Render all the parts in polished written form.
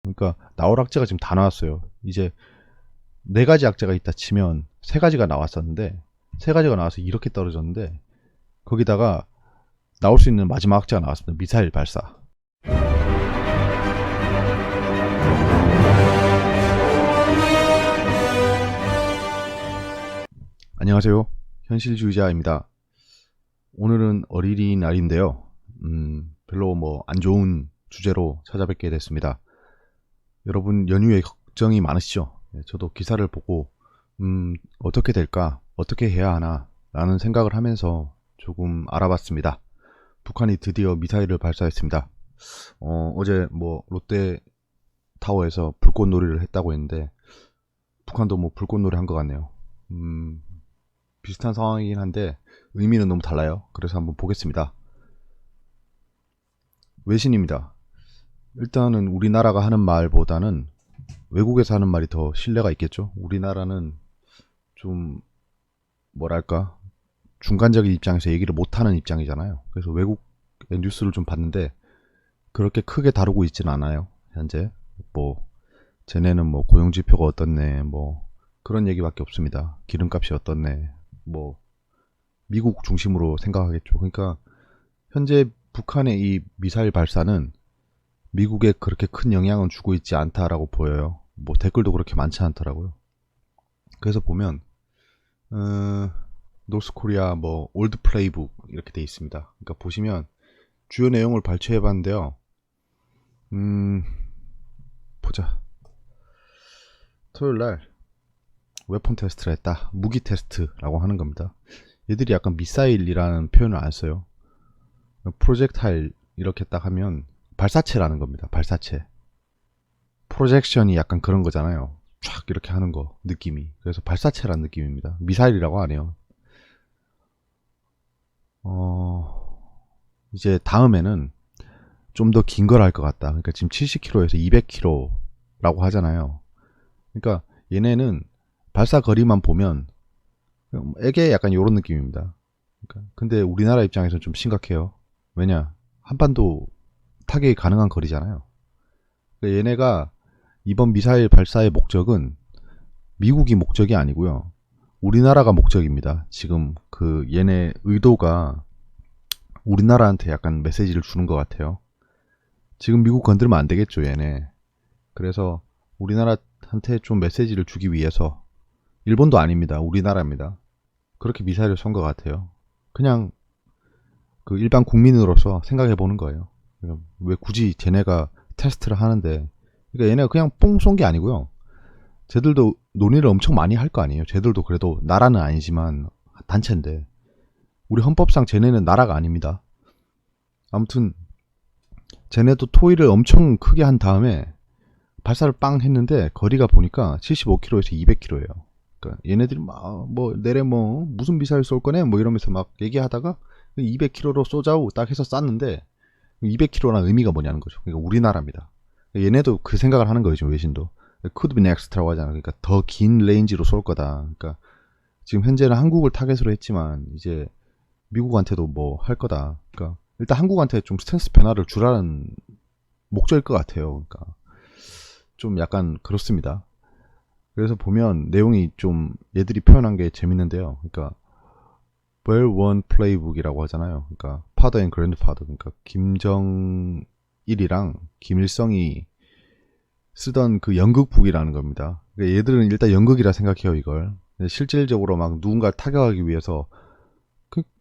그러니까 나올 악재가 지금 다 나왔어요. 이제 4가지 악재가 있다 치면 3가지가 나왔었는데 3가지가 나와서 이렇게 떨어졌는데 거기다가 나올 수 있는 마지막 악재가 나왔습니다. 미사일 발사. 안녕하세요. 현실주의자입니다. 오늘은 어린이날인데요. 별로 뭐 안 좋은 주제로 찾아뵙게 됐습니다. 여러분 연휴에 걱정이 많으시죠? 저도 기사를 보고 어떻게 될까? 어떻게 해야 하나? 라는 생각을 하면서 조금 알아봤습니다. 북한이 드디어 미사일을 발사했습니다. 어제 뭐 롯데타워에서 불꽃놀이를 했다고 했는데 북한도 뭐 불꽃놀이 한 것 같네요. 비슷한 상황이긴 한데 의미는 너무 달라요. 그래서 한번 보겠습니다. 외신입니다. 일단은 우리나라가 하는 말보다는 외국에서 하는 말이 더 신뢰가 있겠죠. 우리나라는 좀 뭐랄까 중간적인 입장에서 얘기를 못하는 입장이잖아요. 그래서 외국의 뉴스를 좀 봤는데 그렇게 크게 다루고 있지는 않아요. 현재 뭐 쟤네는 뭐 고용지표가 어떻네 뭐 그런 얘기밖에 없습니다. 기름값이 어떻네 뭐 미국 중심으로 생각하겠죠. 그러니까 현재 북한의 이 미사일 발사는 미국에 그렇게 큰 영향은 주고 있지 않다라고 보여요. 뭐 댓글도 그렇게 많지 않더라고요. 그래서 보면 노스코리아 뭐 올드 플레이북 이렇게 돼 있습니다. 그러니까 보시면 주요 내용을 발췌해 봤는데요. 보자. 토요일날 웨폰 테스트를 했다. 무기 테스트라고 하는 겁니다. 얘들이 약간 미사일이라는 표현을 안 써요. 프로젝타일 이렇게 딱 하면 발사체라는 겁니다. 발사체. 프로젝션이 약간 그런 거잖아요. 촥 이렇게 하는 거 느낌이. 그래서 발사체라는 느낌입니다. 미사일이라고 안 해요. 이제 다음에는 좀 더 긴 걸 할 것 같다. 그러니까 지금 70km에서 200km라고 하잖아요. 그러니까 얘네는 발사 거리만 보면 애게 약간 요런 느낌입니다. 그러니까 근데 우리나라 입장에서는 좀 심각해요. 왜냐? 한반도 타격이 가능한 거리잖아요. 그러니까 얘네가 이번 미사일 발사의 목적은 미국이 목적이 아니고요. 우리나라가 목적입니다. 지금 그 얘네 의도가 우리나라한테 약간 메시지를 주는 것 같아요. 지금 미국 건드리면 안 되겠죠, 얘네. 그래서 우리나라한테 좀 메시지를 주기 위해서 일본도 아닙니다. 우리나라입니다. 그렇게 미사일을 쏜 것 같아요. 그냥 그 일반 국민으로서 생각해 보는 거예요. 왜 굳이 쟤네가 테스트를 하는데, 그러니까 얘네가 그냥 뽕 쏜 게 아니고요. 쟤들도 논의를 엄청 많이 할 거 아니에요. 쟤들도 그래도 나라는 아니지만 단체인데 우리 헌법상 쟤네는 나라가 아닙니다. 아무튼 쟤네도 토의를 엄청 크게 한 다음에 발사를 빵 했는데 거리가 보니까 75km에서 200km예요. 그러니까 얘네들이 막 뭐 내래 뭐 무슨 미사일 쏠 거네 뭐 이러면서 막 얘기하다가 200km로 쏘자고 딱 해서 쐈는데 200km라는 의미가 뭐냐는 거죠. 그러니까 우리나라입니다. 얘네도 그 생각을 하는 거죠. 외신도. could be next라고 하잖아. 그러니까 더 긴 레인지로 쏠 거다. 그러니까 지금 현재는 한국을 타겟으로 했지만 이제 미국한테도 뭐 할 거다. 그러니까 일단 한국한테 좀 스탠스 변화를 주라는 목적일 것 같아요. 그러니까 좀 약간 그렇습니다. 그래서 보면 내용이 좀 얘들이 표현한 게 재밌는데요. 그러니까 Well Won Playbook이라고 하잖아요. 그러니까 Father and Grandfather. 그러니까 김정일이랑 김일성이 쓰던 그 연극북이라는 겁니다. 그러니까 얘들은 일단 연극이라 생각해요, 이걸. 실질적으로 막 누군가를 타격하기 위해서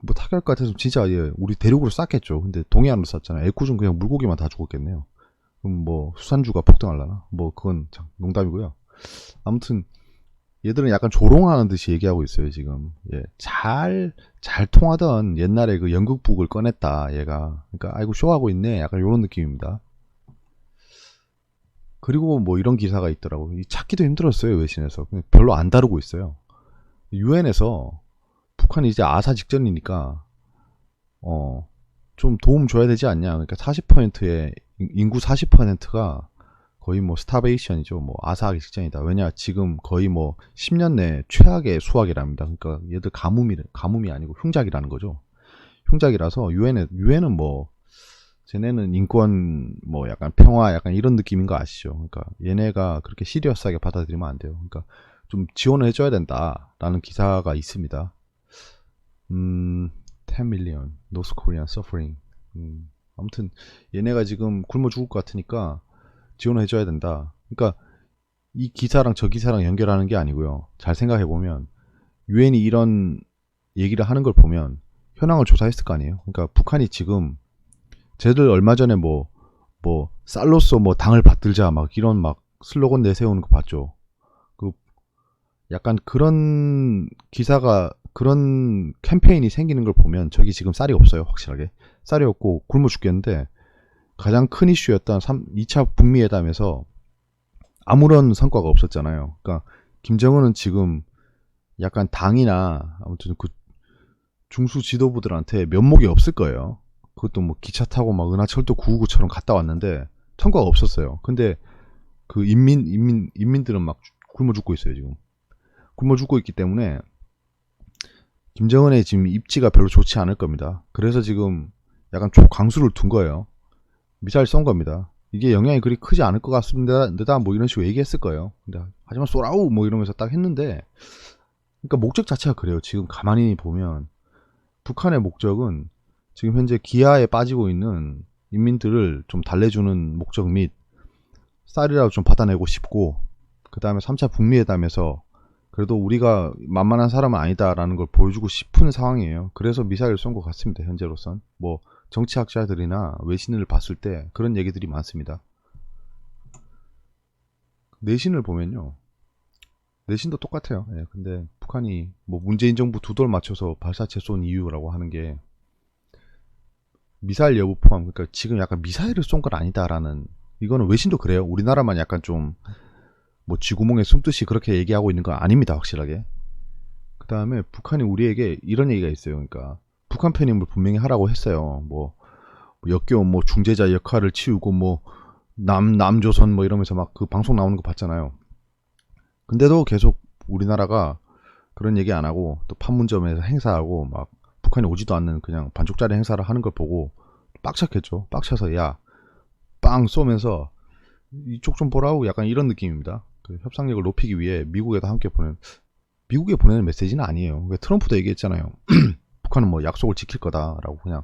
뭐 타격할 것 같아서 진짜 우리 대륙으로 쐈겠죠. 근데 동해안으로 쐈잖아요. 애꿎은 그냥 물고기만 다 죽었겠네요. 그럼 뭐 수산주가 폭등하려나? 뭐 그건 참 농담이고요. 아무튼 얘들은 약간 조롱하는 듯이 얘기하고 있어요 지금. 예, 잘 통하던 옛날에 그 연극북을 꺼냈다 얘가. 그러니까 아이고 쇼하고 있네. 약간 이런 느낌입니다. 그리고 뭐 이런 기사가 있더라고. 찾기도 힘들었어요 외신에서. 별로 안 다루고 있어요. 유엔에서 북한이 이제 아사 직전이니까 좀 도움 줘야 되지 않냐. 그러니까 40%의 인구 40%가 거의 뭐 스타베이션이죠. 뭐 아사하기 직전이다. 왜냐 지금 거의 뭐 10년 내 최악의 수학이랍니다. 그러니까 얘들 가뭄이 아니고 흉작이라는 거죠. 흉작이라서 유엔은 뭐 쟤네는 인권, 뭐 약간 평화, 약간 이런 느낌인 거 아시죠? 그러니까 얘네가 그렇게 시리어스하게 받아들이면 안 돼요. 그러니까 좀 지원을 해줘야 된다라는 기사가 있습니다. 10 million North Korean suffering. 아무튼 얘네가 지금 굶어 죽을 것 같으니까 지원을 해줘야 된다. 그러니까 이 기사랑 저 기사랑 연결하는 게 아니고요. 잘 생각해 보면 유엔이 이런 얘기를 하는 걸 보면 현황을 조사했을 거 아니에요. 그러니까 북한이 지금 쟤들 얼마 전에 뭐 쌀로서 뭐 당을 받들자 막 이런 막 슬로건 내세우는 거 봤죠. 그 약간 그런 기사가 그런 캠페인이 생기는 걸 보면 저기 지금 쌀이 없어요. 확실하게 쌀이 없고 굶어 죽겠는데 가장 큰 이슈였던 2차 북미회담에서 아무런 성과가 없었잖아요. 그러니까 김정은은 지금 약간 당이나 아무튼 그 중수 지도부들한테 면목이 없을 거예요. 그것도 뭐 기차 타고 막 은하철도 999처럼 갔다 왔는데 성과가 없었어요. 근데 그 인민들은 막 굶어 죽고 있어요, 지금. 굶어 죽고 있기 때문에 김정은의 지금 입지가 별로 좋지 않을 겁니다. 그래서 지금 약간 초강수를 둔 거예요. 미사일 쏜 겁니다. 이게 영향이 그리 크지 않을 것 같습니다. 뭐 이런 식으로 얘기했을 거예요. 근데 하지만 쏘라우 뭐 이러면서 딱 했는데, 그러니까 목적 자체가 그래요. 지금 가만히 보면 북한의 목적은 지금 현재 기아에 빠지고 있는 인민들을 좀 달래주는 목적 및 쌀이라도 좀 받아내고 싶고, 그 다음에 3차 북미회담에서 그래도 우리가 만만한 사람은 아니다라는 걸 보여주고 싶은 상황이에요. 그래서 미사일을 쏜 것 같습니다. 현재로선 뭐 정치학자들이나 외신을 봤을 때 그런 얘기들이 많습니다. 내신을 보면요, 내신도 똑같아요. 예, 근데 북한이 뭐 문재인 정부 두 돌 맞춰서 발사체 쏜 이유라고 하는 게 미사일 여부 포함, 그러니까 지금 약간 미사일을 쏜 건 아니다라는, 이거는 외신도 그래요. 우리나라만 약간 좀 뭐 쥐구멍에 숨듯이 그렇게 얘기하고 있는 건 아닙니다. 확실하게. 그 다음에 북한이 우리에게 이런 얘기가 있어요. 그러니까 북한 편입을 분명히 하라고 했어요. 뭐 역겨운 뭐 중재자 역할을 치우고 뭐 남조선 뭐 이러면서 막 그 방송 나오는 거 봤잖아요. 근데도 계속 우리나라가 그런 얘기 안 하고 또 판문점에서 행사하고 막 북한이 오지도 않는 그냥 반쪽짜리 행사를 하는 걸 보고 빡쳤겠죠. 빡쳐서 야, 빵 쏘면서 이쪽 좀 보라고 약간 이런 느낌입니다. 그 협상력을 높이기 위해 미국에도 함께 미국에 보내는 메시지는 아니에요. 트럼프도 얘기했잖아요. 북한은 뭐 약속을 지킬 거다라고. 그냥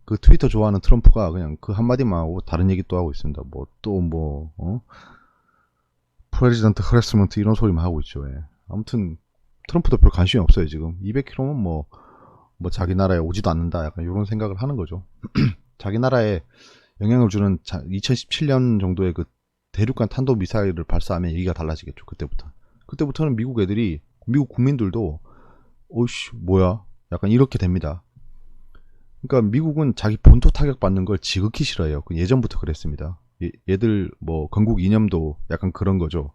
그 트위터 좋아하는 트럼프가 그냥 그 한마디만 하고 다른 얘기 또 하고 있습니다. 뭐 또 프레지던트 허레스먼트 이런 소리만 하고 있죠. 예. 아무튼 트럼프도 별 관심이 없어요. 지금 200km면 뭐 자기 나라에 오지도 않는다, 약간 이런 생각을 하는 거죠. 자기 나라에 영향을 주는 2017년 정도의 그 대륙간 탄도 미사일을 발사하면 얘기가 달라지겠죠. 그때부터는 미국 국민들도 어이씨 뭐야 약간 이렇게 됩니다. 그러니까 미국은 자기 본토 타격 받는 걸 지극히 싫어해요. 예전부터 그랬습니다. 얘들 뭐 건국 이념도 약간 그런 거죠.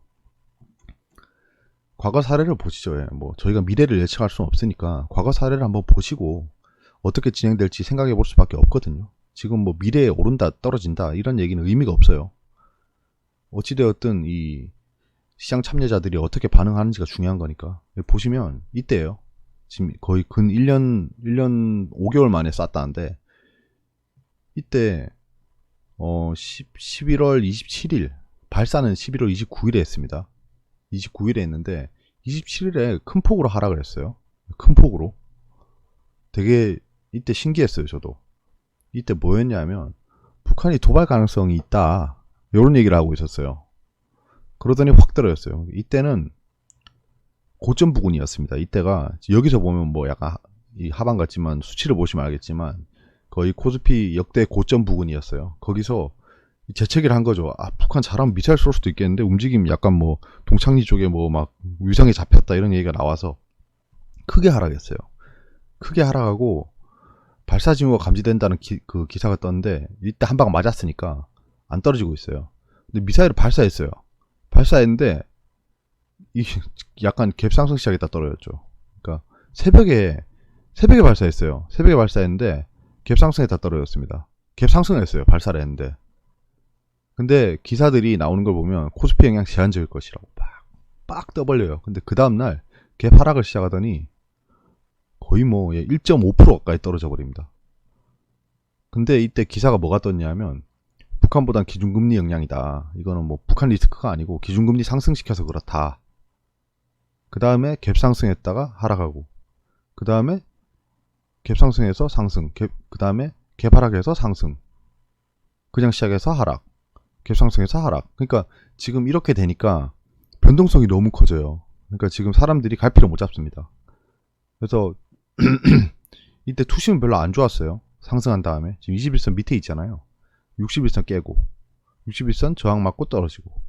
과거 사례를 보시죠. 뭐 저희가 미래를 예측할 수는 없으니까 과거 사례를 한번 보시고 어떻게 진행될지 생각해 볼 수밖에 없거든요. 지금 뭐 미래에 오른다 떨어진다 이런 얘기는 의미가 없어요. 어찌되었든 이 시장 참여자들이 어떻게 반응하는지가 중요한 거니까. 보시면 이때예요. 지금 거의 근 1년 5개월 만에 쐈다는데, 이때 11월 27일 발사는 11월 29일에 했습니다. 29일에 했는데 27일에 큰 폭으로 하락을 했어요. 큰 폭으로. 되게 이때 신기했어요. 저도. 이때 뭐였냐면 북한이 도발 가능성이 있다, 이런 얘기를 하고 있었어요. 그러더니 확 떨어졌어요. 이때는 고점 부근이었습니다. 이때가 여기서 보면 뭐 약간 이 하방 같지만 수치를 보시면 알겠지만 거의 코스피 역대 고점 부근이었어요. 거기서 재채기를 한 거죠. 아, 북한 잘하면 미사일 쏠 수도 있겠는데 움직임 약간 뭐 동창리 쪽에 뭐 막 위성이 잡혔다 이런 얘기가 나와서 크게 하락했어요. 크게 하락하고 발사 징후가 감지된다는 그 기사가 떴는데 이때 한 방 맞았으니까 안 떨어지고 있어요. 근데 미사일을 발사했어요. 발사했는데 이 약간 갭상승 시작했다 떨어졌죠. 그러니까 새벽에 발사했어요. 새벽에 발사했는데 갭상승했다 떨어졌습니다. 갭상승을 했어요. 발사를 했는데. 근데 기사들이 나오는 걸 보면 코스피 영향 제한적일 것이라고 빡 떠벌려요. 근데 그 다음날 갭 하락을 시작하더니 거의 뭐 1.5% 가까이 떨어져 버립니다. 근데 이때 기사가 뭐가 떴냐면 북한보단 기준금리 영향이다. 이거는 뭐 북한 리스크가 아니고 기준금리 상승시켜서 그렇다. 그 다음에 갭 상승했다가 하락하고, 그 다음에 갭 상승해서 상승, 그 다음에 갭 하락해서 상승, 그냥 시작해서 하락, 갭 상승해서 하락. 그러니까 지금 이렇게 되니까 변동성이 너무 커져요. 그러니까 지금 사람들이 갈피를 못 잡습니다. 그래서 이때 투심은 별로 안 좋았어요. 상승한 다음에 지금 21선 밑에 있잖아요. 61선 깨고 61선 저항 맞고 떨어지고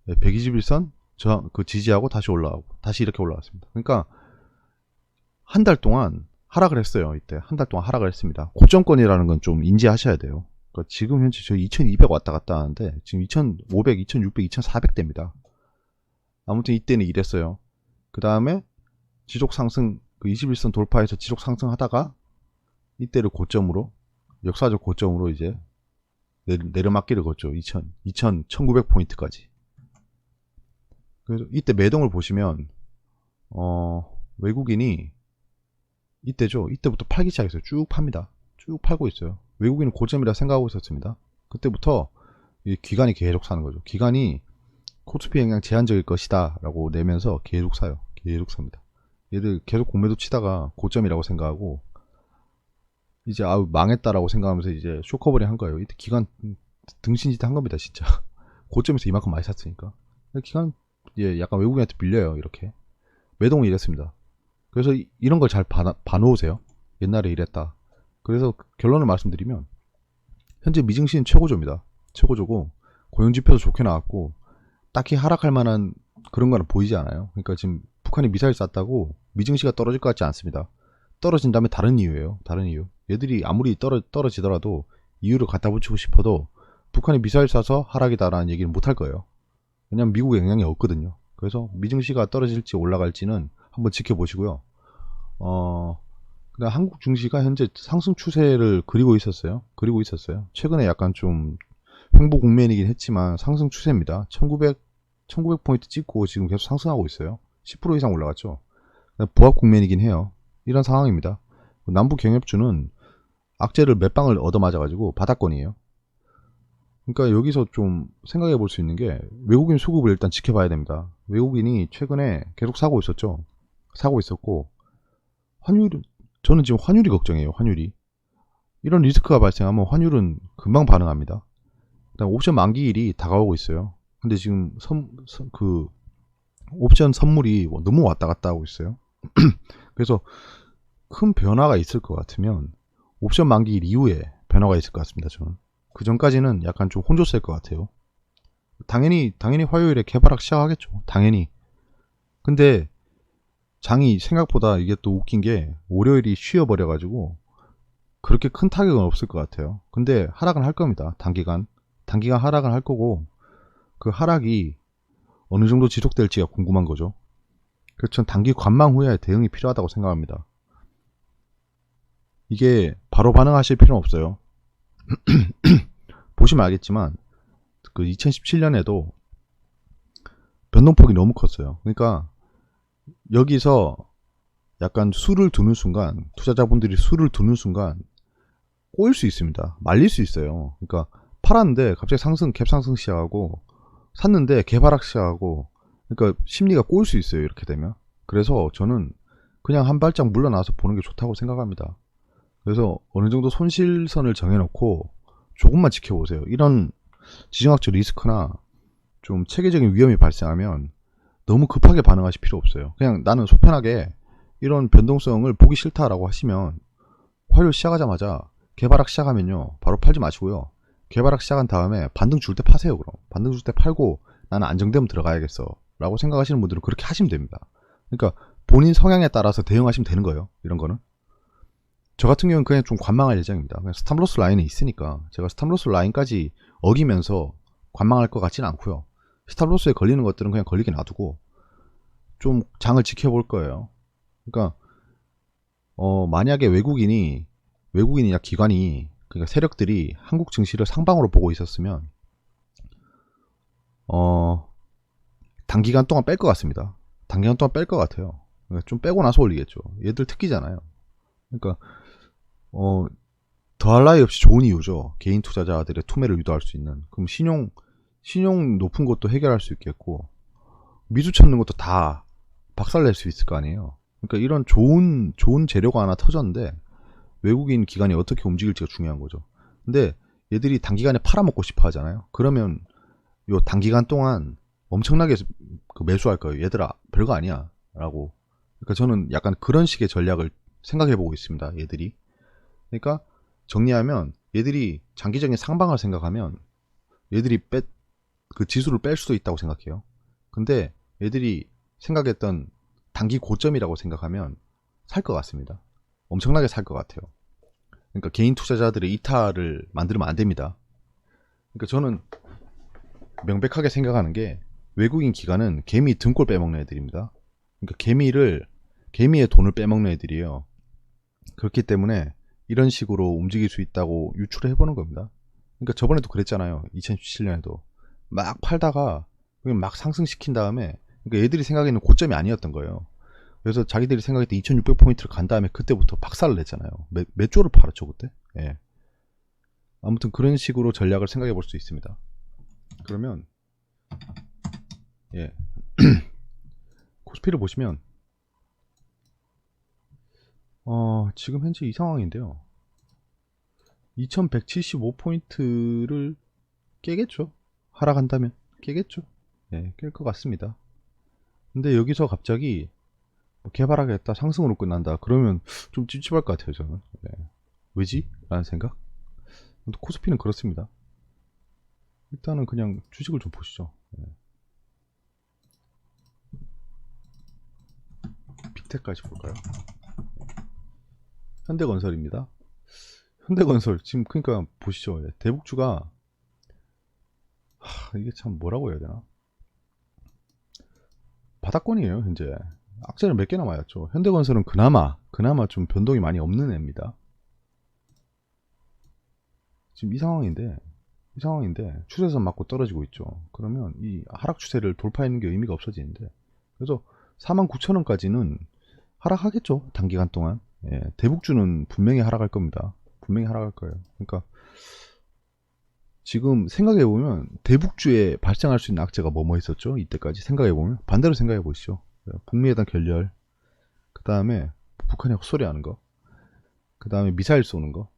121선 저항 그 지지하고 다시 올라가고 다시 이렇게 올라갔습니다. 그러니까 한 달 동안 하락을 했어요. 이때 한 달 동안 하락을 했습니다. 고점권이라는 건 좀 인지하셔야 돼요. 그러니까 지금 현재 저 2200 왔다 갔다 하는데 지금 2500, 2600, 2400대입니다. 아무튼 이때는 이랬어요. 그 다음에 지속 상승, 그 21선 돌파해서 지속 상승하다가 이때를 고점으로, 역사적 고점으로 이제 내려막기를 걷죠. 1900포인트까지. 그래서 이때 매동을 보시면 외국인이 이때죠. 이때부터 팔기 시작했어요. 쭉 팝니다. 쭉 팔고 있어요. 외국인은 고점이라 생각하고 있었습니다. 그때부터 기관이 계속 사는 거죠. 기관이 코스피 영향 제한적일 것이다 라고 내면서 계속 사요. 계속 삽니다. 얘들 계속 공매도 치다가 고점이라고 생각하고 이제 아우 망했다라고 생각하면서 이제 쇼커버링 한 거예요. 이때 기관 등신짓 한 겁니다. 진짜 고점에서 이만큼 많이 샀으니까 기관 약간 외국인한테 빌려요. 이렇게 매동을 이랬습니다. 그래서 이런 걸 잘 봐놓으세요. 옛날에 이랬다. 그래서 결론을 말씀드리면 현재 미증시는 최고조입니다. 최고조고 고용지표도 좋게 나왔고 딱히 하락할 만한 그런 거는 보이지 않아요. 그러니까 지금 북한이 미사일 쐈다고 미증시가 떨어질 것 같지 않습니다. 떨어진다면 다른 이유예요. 다른 이유. 얘들이 아무리 떨어지더라도 이유를 갖다 붙이고 싶어도 북한이 미사일 쏴서 하락이다라는 얘기는 못할 거예요. 왜냐면 미국에 영향이 없거든요. 그래서 미증시가 떨어질지 올라갈지는 한번 지켜보시고요. 그다음 한국 증시가 현재 상승 추세를 그리고 있었어요. 최근에 약간 좀 횡보 국면이긴 했지만 상승 추세입니다. 1900포인트 찍고 지금 계속 상승하고 있어요. 10% 이상 올라갔죠. 보합 국면이긴 해요. 이런 상황입니다. 남북 경협주는 악재를 몇 방을 얻어맞아가지고 바닥권이에요. 그러니까 여기서 좀 생각해 볼 수 있는 게 외국인 수급을 일단 지켜봐야 됩니다. 외국인이 최근에 계속 사고 있었죠. 사고 있었고 저는 지금 환율이 걱정이에요. 환율이. 이런 리스크가 발생하면 환율은 금방 반응합니다. 그다음 옵션 만기일이 다가오고 있어요. 근데 지금 그 옵션 선물이 너무 왔다 갔다 하고 있어요. 그래서 큰 변화가 있을 것 같으면 옵션 만기일 이후에 변화가 있을 것 같습니다. 저는 그 전까지는 약간 좀 혼조세일 것 같아요. 당연히 화요일에 개발학 시작하겠죠. 당연히. 근데 장이 생각보다 이게 또 웃긴 게 월요일이 쉬어버려가지고 그렇게 큰 타격은 없을 것 같아요. 근데 하락은 할 겁니다. 단기간 하락은 할 거고 그 하락이 어느 정도 지속될지가 궁금한 거죠. 그래서 전 단기 관망 후에 대응이 필요하다고 생각합니다. 이게 바로 반응하실 필요는 없어요. 보시면 알겠지만 그 2017년에도 변동폭이 너무 컸어요. 그러니까 여기서 약간 수를 두는 순간, 투자자분들이 수를 두는 순간 꼬일 수 있습니다. 말릴 수 있어요. 그러니까 팔았는데 갑자기 갭 상승 시작하고 샀는데 갭 하락 시작하고, 그러니까 심리가 꼬일 수 있어요. 이렇게 되면. 그래서 저는 그냥 한 발짝 물러나서 보는 게 좋다고 생각합니다. 그래서 어느 정도 손실선을 정해놓고 조금만 지켜보세요. 이런 지정학적 리스크나 좀 체계적인 위험이 발생하면 너무 급하게 반응하실 필요 없어요. 그냥 나는 속편하게 이런 변동성을 보기 싫다라고 하시면 화요일 시작하자마자 개발학 시작하면요 바로 팔지 마시고요. 개발학 시작한 다음에 반등 줄 때 파세요. 그럼 반등 줄 때 팔고 나는 안정되면 들어가야겠어 라고 생각하시는 분들은 그렇게 하시면 됩니다. 그러니까 본인 성향에 따라서 대응하시면 되는 거예요. 이런 거는 저 같은 경우는 그냥 좀 관망할 예정입니다. 그냥 스탑로스 라인이 있으니까 제가 스탑로스 라인까지 어기면서 관망할 것 같지는 않고요. 스탑로스에 걸리는 것들은 그냥 걸리게 놔두고 좀 장을 지켜볼 거예요. 그러니까 만약에 외국인이나 기관이, 그러니까 세력들이 한국 증시를 상방으로 보고 있었으면 단기간 동안 뺄 것 같습니다. 단기간 동안 뺄 것 같아요. 그러니까 좀 빼고 나서 올리겠죠. 얘들 특기잖아요. 그러니까 더할 나위 없이 좋은 이유죠. 개인 투자자들의 투매를 유도할 수 있는. 그럼 신용 높은 것도 해결할 수 있겠고, 미수 찾는 것도 다 박살낼 수 있을 거 아니에요. 그러니까 이런 좋은 재료가 하나 터졌는데, 외국인 기관이 어떻게 움직일지가 중요한 거죠. 근데 얘들이 단기간에 팔아먹고 싶어 하잖아요. 그러면 요 단기간 동안 엄청나게 매수할 거예요. 얘들아, 별거 아니야. 라고. 그러니까 저는 약간 그런 식의 전략을 생각해 보고 있습니다. 얘들이. 그러니까 정리하면 얘들이 장기적인 상방을 생각하면 얘들이 그 지수를 뺄 수도 있다고 생각해요. 근데 얘들이 생각했던 단기 고점이라고 생각하면 살 것 같습니다. 엄청나게 살 것 같아요. 그러니까 개인 투자자들의 이탈을 만들면 안 됩니다. 그러니까 저는 명백하게 생각하는 게 외국인 기관은 개미 등골 빼먹는 애들입니다. 그러니까 개미의 돈을 빼먹는 애들이에요. 그렇기 때문에 이런 식으로 움직일 수 있다고 유추를 해보는 겁니다. 그러니까 저번에도 그랬잖아요. 2017년에도 막 팔다가 막 상승시킨 다음에, 그러니까 얘들이 생각하는 고점이 아니었던 거예요. 그래서 자기들이 생각했던 2600포인트를 간 다음에 그때부터 박살을 냈잖아요. 몇 조를 팔았죠 그때. 예. 아무튼 그런 식으로 전략을 생각해 볼 수 있습니다. 그러면 예. 코스피를 보시면 지금 현재 이 상황인데요. 2175포인트를 깨겠죠. 하락한다면 깨겠죠. 예, 깰 것 같습니다. 근데 여기서 갑자기 개발하겠다, 상승으로 끝난다, 그러면 좀 찝찝할 것 같아요 저는. 네. 왜지? 라는 생각. 근데 코스피는 그렇습니다. 일단은 그냥 주식을 좀 보시죠. 네. 빅텍까지 볼까요? 현대건설입니다. 현대건설 지금 그러니까 보시죠. 대북주가 이게 참 뭐라고 해야 되나, 바닥권이에요 현재. 악재는 몇 개 남아있죠. 현대건설은 그나마 좀 변동이 많이 없는 애입니다. 지금 이 상황인데 추세선 맞고 떨어지고 있죠. 그러면 이 하락 추세를 돌파하는 게 의미가 없어지는데, 그래서 49,000원까지는 하락하겠죠. 단기간 동안. 예, 대북주는 분명히 하락할 겁니다. 분명히 하락할 거예요. 그러니까 지금 생각해보면 대북주에 발생할 수 있는 악재가 뭐뭐 있었죠? 이때까지 생각해보면 반대로 생각해보시죠. 북미회담 결렬, 그 다음에 북한이 헛소리하는 거, 그 다음에 미사일 쏘는 거,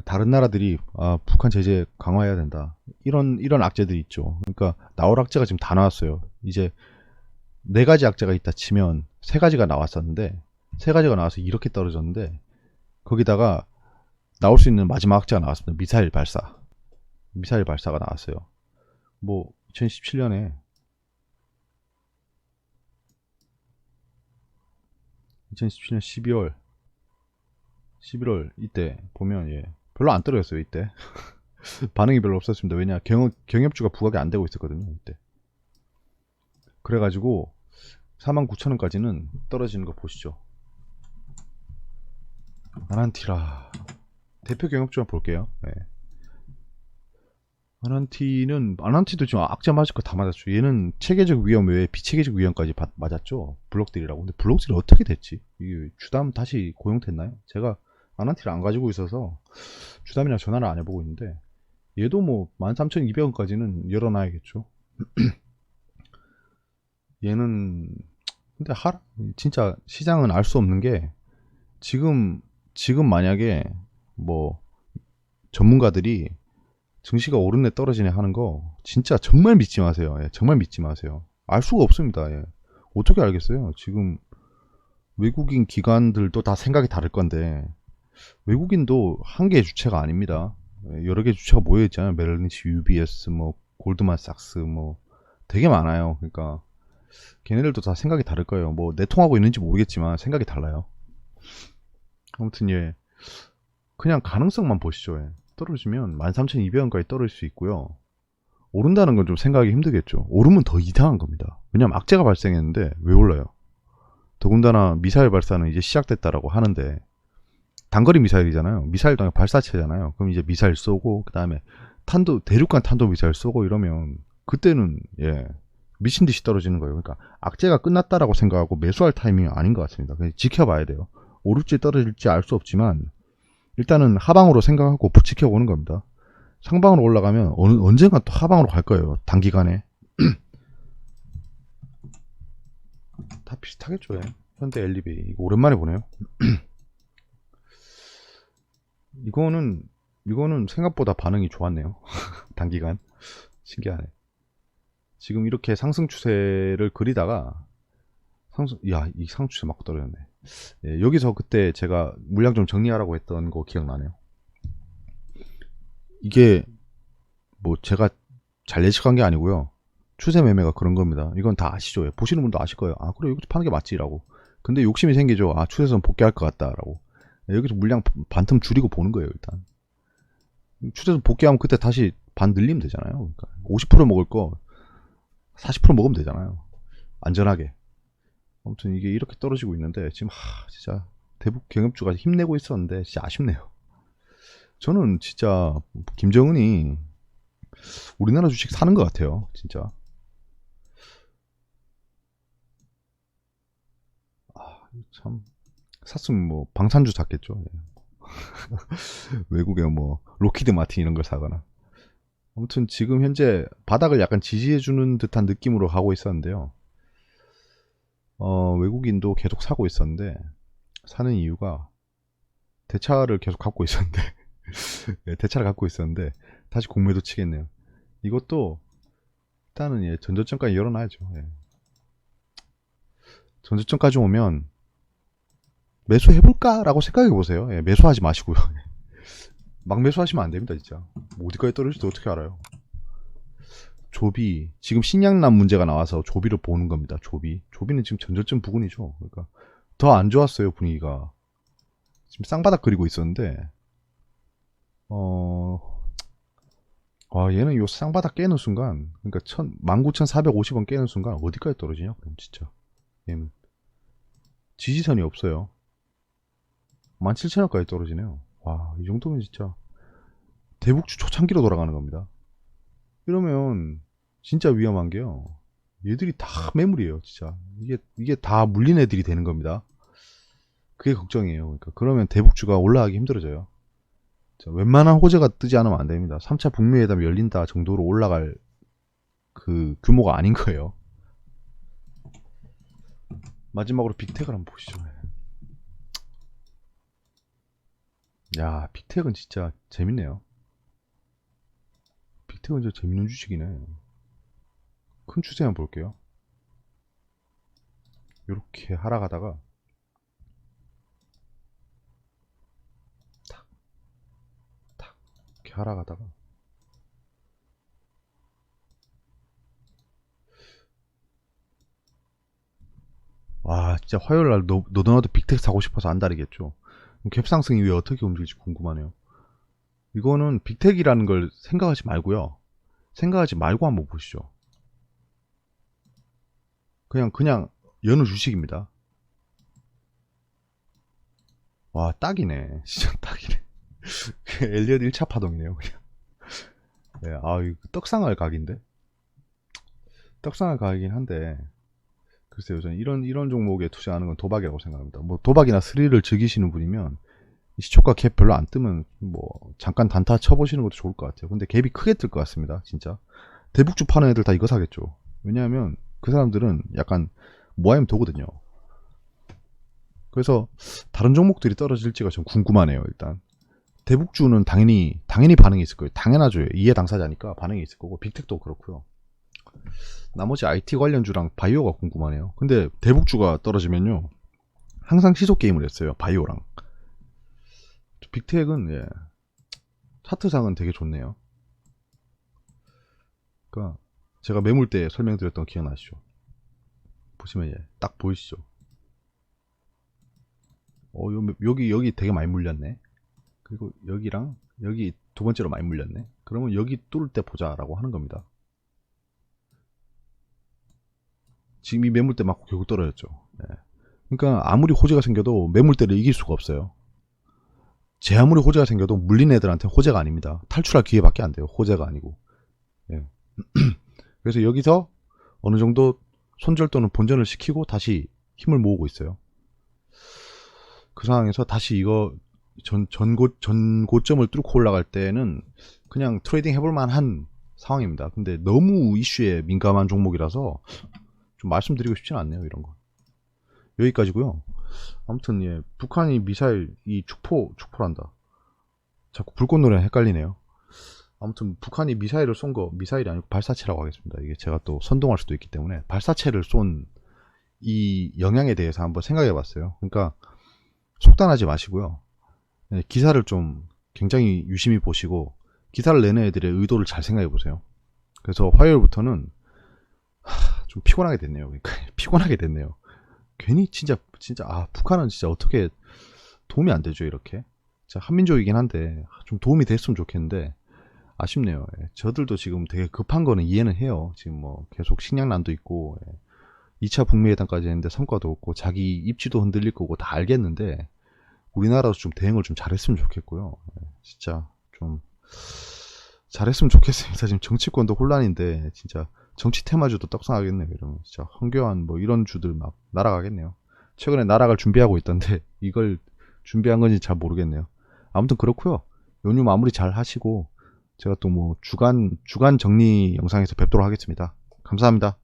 다른 나라들이 북한 제재 강화해야 된다, 이런 악재들이 있죠. 그러니까 나올 악재가 지금 다 나왔어요. 이제 4가지 악재가 있다 치면 3가지가 나왔었는데, 3가지가 나와서 이렇게 떨어졌는데, 거기다가 나올 수 있는 마지막 악재가 나왔습니다. 미사일 발사가 나왔어요. 뭐 2017년에 12월 11월 이때 보면 별로 안 떨어졌어요. 이때 반응이 별로 없었습니다. 왜냐, 경협주가 부각이 안 되고 있었거든요 이때. 그래가지고 49,000원까지는 떨어지는 거 보시죠. 아난티라 대표 경협주만 볼게요. 네. 아난티도 지금 악재 맞을 거 다 맞았죠. 얘는 체계적 위험 외에 비체계적 위험까지 맞았죠. 블록들이라고. 근데 블록들이 어떻게 됐지? 이게 주담 다시 고용됐나요? 제가 아난티를 안 가지고 있어서 주담이랑 전화를 안 해보고 있는데, 얘도 뭐 13,200원까지는 열어놔야겠죠. 얘는 근데 진짜 시장은 알 수 없는 게, 지금 만약에 뭐 전문가들이 증시가 오르네 떨어지네 하는 거 진짜 정말 믿지 마세요. 예, 정말 믿지 마세요. 알 수가 없습니다. 예. 어떻게 알겠어요? 지금 외국인 기관들도 다 생각이 다를 건데, 외국인도 한 개의 주체가 아닙니다. 예, 여러 개의 주체가 모여 있잖아요. 메릴린치, UBS, 뭐 골드만삭스, 뭐 되게 많아요. 그러니까 걔네들도 다 생각이 다를 거예요. 뭐 내통하고 있는지 모르겠지만 생각이 달라요. 아무튼 그냥 가능성만 보시죠. 떨어지면 13,200원까지 떨어질 수 있고요. 오른다는 건 좀 생각하기 힘들겠죠. 오르면 더 이상한 겁니다. 왜냐면 악재가 발생했는데 왜 올라요? 더군다나 미사일 발사는 이제 시작됐다라고 하는데, 단거리 미사일이잖아요. 미사일도 발사체잖아요. 그럼 이제 미사일 쏘고, 그 다음에 대륙간 탄도 미사일 쏘고 이러면 그때는 미친 듯이 떨어지는 거예요. 그러니까 악재가 끝났다라고 생각하고 매수할 타이밍이 아닌 것 같습니다. 그냥 지켜봐야 돼요. 오를지 떨어질지 알 수 없지만 일단은 하방으로 생각하고 지켜보는 겁니다. 상방으로 올라가면 언젠가 또 하방으로 갈 거예요. 단기간에. 다 비슷하겠죠. 예. 현대 LDB 이거 오랜만에 보네요. 이거는 생각보다 반응이 좋았네요. 단기간 신기하네. 지금 이렇게 상승 추세를 그리다가 이 상승 추세 맞고 떨어졌네. 예, 여기서 그때 제가 물량 좀 정리하라고 했던 거 기억나네요. 이게 뭐 제가 잘 예측한 게 아니고요. 추세 매매가 그런 겁니다. 이건 다 아시죠? 보시는 분도 아실 거예요. 아, 그래, 여기서 파는 게 맞지라고. 근데 욕심이 생기죠. 아, 추세선 복귀할 것 같다라고. 여기서 물량 반틈 줄이고 보는 거예요, 일단. 추세선 복귀하면 그때 다시 반 늘리면 되잖아요. 그러니까 50% 먹을 거 40% 먹으면 되잖아요. 안전하게. 아무튼 이게 이렇게 떨어지고 있는데 지금 진짜 대북 경협주가 힘내고 있었는데 진짜 아쉽네요. 저는 진짜 김정은이 우리나라 주식 사는 것 같아요. 진짜. 참 샀으면 뭐 방산주 샀겠죠. 외국에 뭐 로키드 마틴 이런 걸 사거나. 아무튼 지금 현재 바닥을 약간 지지해주는 듯한 느낌으로 가고 있었는데요. 외국인도 계속 사고 있었는데 사는 이유가 대차를 계속 갖고 있었는데 네, 대차를 갖고 있었는데 다시 공매도 치겠네요. 이것도 일단은 전저점까지 열어놔야죠. 예. 전저점까지 오면 매수해볼까라고 생각해보세요. 예, 매수하지 마시고요. 막 매수하시면 안됩니다. 진짜 뭐 어디까지 떨어질지 어떻게 알아요. 조비 지금 신양남 문제가 나와서 조비를 보는 겁니다. 조비는 지금 전저점 부근이죠. 그러니까 더 안 좋았어요. 분위기가 지금 쌍바닥 그리고 있었는데 얘는 요 쌍바닥 깨는 순간 그러니까 19,450원 깨는 순간 어디까지 떨어지냐 그럼 진짜 얘는 지지선이 없어요. 17,000원까지 떨어지네요. 와, 이 정도면 진짜 대북주 초창기로 돌아가는 겁니다. 이러면 진짜 위험한 게요. 얘들이 다 매물이에요, 진짜. 이게 다 물린 애들이 되는 겁니다. 그게 걱정이에요. 그러니까 그러면 대북주가 올라가기 힘들어져요. 웬만한 호재가 뜨지 않으면 안 됩니다. 3차 북미 회담 열린다 정도로 올라갈 그 규모가 아닌 거예요. 마지막으로 빅텍을 한번 보시죠. 야, 빅텍은 진짜 재밌네요. 빅텍은 진짜 재밌는 주식이네. 큰 추세 한번 볼게요. 이렇게 하락하다가 탁 이렇게 하락하다가 와, 진짜 화요일날 너도나도 빅텍 사고 싶어서 안달이겠죠. 갭상승 이후에 어떻게 움직일지 궁금하네요. 이거는 빅텍이라는 걸 생각하지 말고요. 생각하지 말고 한번 보시죠. 그냥 여느 주식입니다. 와, 딱이네. 진짜 딱이네. 엘리엇 1차 파동이네요. 그냥. 네, 이거 떡상할 각인데. 떡상할 각이긴 한데 글쎄요, 저는 이런 종목에 투자하는 건 도박이라고 생각합니다. 뭐 도박이나 스릴을 즐기시는 분이면 시초가 갭 별로 안 뜨면 뭐 잠깐 단타 쳐보시는 것도 좋을 것 같아요. 근데 갭이 크게 뜰 것 같습니다. 진짜 대북주 파는 애들 다 이거 사겠죠. 왜냐하면 그 사람들은 약간 모아임 도거든요. 그래서 다른 종목들이 떨어질지가 좀 궁금하네요. 일단 대북주는 당연히 반응이 있을 거예요. 당연하죠. 이해 당사자니까 반응이 있을 거고 빅텍도 그렇고요. 나머지 IT 관련주랑 바이오가 궁금하네요. 근데 대북주가 떨어지면요 항상 시속 게임을 했어요. 바이오랑. 빅텍은 차트상은 되게 좋네요. 그러니까 제가 매물때 설명드렸던 거 기억나시죠? 보시면 딱 보이시죠? 여기 되게 많이 물렸네. 그리고 여기랑 여기 두 번째로 많이 물렸네. 그러면 여기 뚫을 때 보자라고 하는 겁니다. 지금 이 매물대 맞고 결국 떨어졌죠. 그러니까 아무리 호재가 생겨도 매물대를 이길 수가 없어요. 제 아무리 호재가 생겨도 물린 애들한테 호재가 아닙니다. 탈출할 기회밖에 안 돼요. 호재가 아니고. 그래서 여기서 어느 정도 손절 또는 본전을 시키고 다시 힘을 모으고 있어요. 그 상황에서 다시 이거 전고점을 뚫고 올라갈 때는 그냥 트레이딩 해볼 만한 상황입니다. 근데 너무 이슈에 민감한 종목이라서 좀 말씀드리고 싶지는 않네요, 이런 거. 여기까지고요. 아무튼 예, 북한이 미사일 이 축포란다. 자꾸 불꽃노래 헷갈리네요. 아무튼 북한이 미사일을 쏜 거 미사일이 아니고 발사체라고 하겠습니다. 이게 제가 또 선동할 수도 있기 때문에 발사체를 쏜 이 영향에 대해서 한번 생각해 봤어요. 그러니까 속단하지 마시고요. 네, 기사를 좀 굉장히 유심히 보시고 기사를 내는 애들의 의도를 잘 생각해 보세요. 그래서 화요일부터는 좀 피곤하게 됐네요. 그러니까 피곤하게 됐네요. 괜히 진짜 북한은 진짜 어떻게 도움이 안 되죠, 이렇게. 자, 한민족이긴 한데 좀 도움이 됐으면 좋겠는데 아쉽네요. 예. 저들도 지금 되게 급한 거는 이해는 해요. 지금 뭐 계속 식량난도 있고 2차 북미 회담까지 했는데 성과도 없고 자기 입지도 흔들릴 거고 다 알겠는데 우리나라도 좀 대응을 좀 잘했으면 좋겠고요. 예, 진짜 좀 잘했으면 좋겠습니다. 지금 정치권도 혼란인데 진짜 정치 테마주도 떡상하겠네요. 이러면 진짜 황교안 뭐 이런 주들 막 날아가겠네요. 최근에 날아갈 준비하고 있던데 이걸 준비한 건지 잘 모르겠네요. 아무튼 그렇고요. 연휴 마무리 잘 하시고 제가 또 뭐 주간 정리 영상에서 뵙도록 하겠습니다. 감사합니다.